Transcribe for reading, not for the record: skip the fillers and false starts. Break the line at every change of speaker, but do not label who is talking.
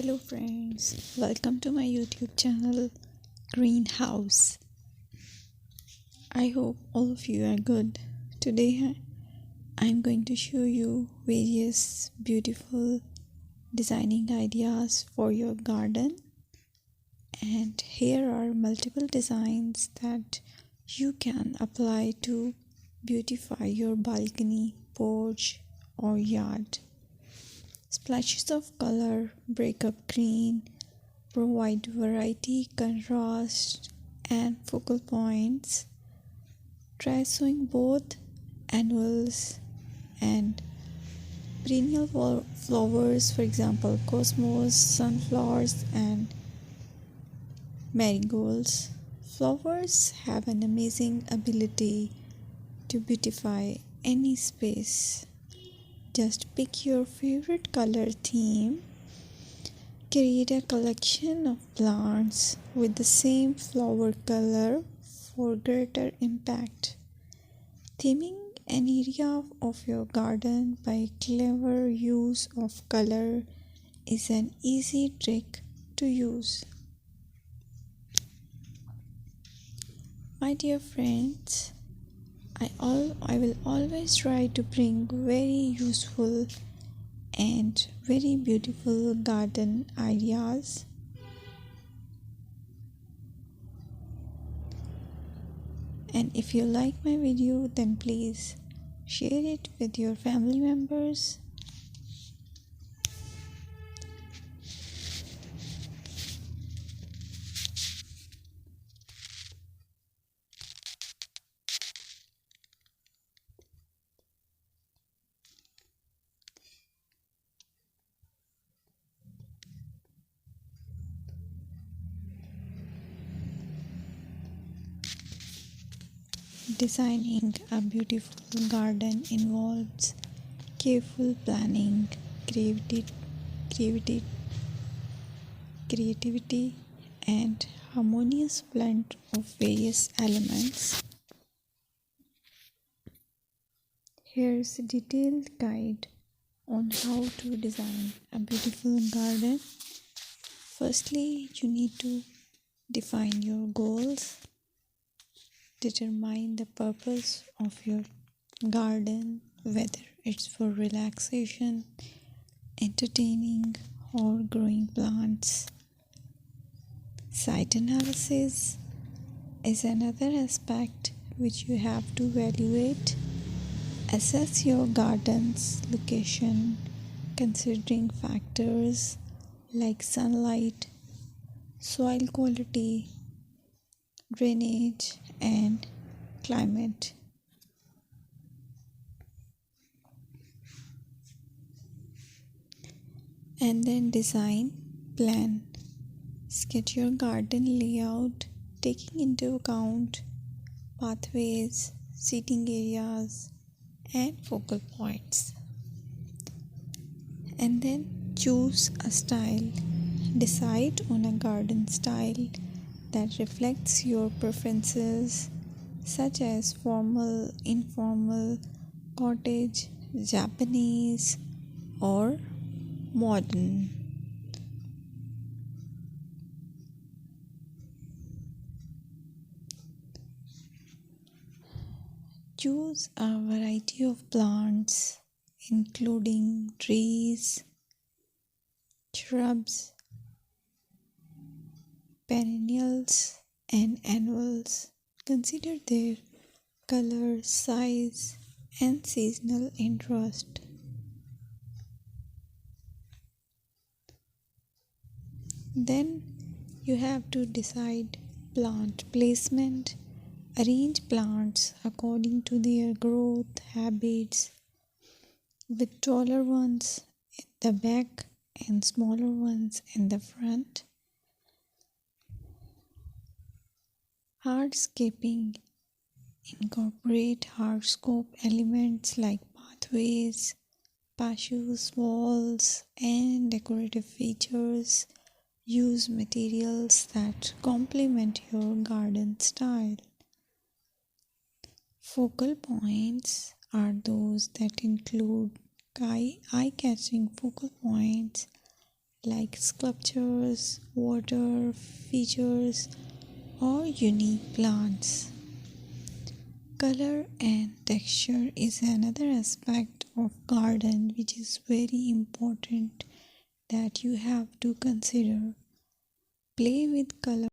Hello friends, welcome to my YouTube channel Greenhouse. I hope all of you are good. Today I'm going to show you various beautiful designing ideas for your garden, and here are multiple designs that you can apply to beautify your balcony, porch or yard. Splashes of color break up green, provide variety, contrast, and focal points. Try sowing both annuals and perennial flowers, for example, cosmos, sunflowers, and marigolds. Flowers have an amazing ability to beautify any space. Just pick your favorite color theme. Create a collection of plants with the same flower color for greater impact. Theming an area of your garden by clever use of color is an easy trick to use. My dear friends, I will always try to bring very useful and very beautiful garden ideas. And if you like my video, then please share it with your family members. Designing a beautiful garden involves careful planning, creativity, creativity, and harmonious blend of various elements. Here's a detailed guide on how to design a beautiful garden. Firstly, you need to define your goals. Determine the purpose of your garden, whether it's for relaxation, entertaining, or growing plants. Site analysis is another aspect which you have to evaluate. Assess your garden's location, considering factors like sunlight, soil quality, drainage, and climate. And then design, plan. Sketch your garden layout, taking into account pathways, seating areas, and focal points. And then choose a style. Decide on a garden style that reflects your preferences, such as formal, informal, cottage, Japanese, or modern. Choose a variety of plants, including trees, shrubs, perennials, and annuals. Consider their color, size, and seasonal interest. Then you have to decide plant placement. Arrange plants according to their growth habits, with taller ones in the back and smaller ones in the front. Hardscaping. Incorporate hardscape elements like pathways, patios, walls, and decorative features. Use materials that complement your garden style. Focal points are those that include eye-catching focal points like sculptures, water features, or unique plants. Color and texture is another aspect of garden which is very important that you have to consider. Play with color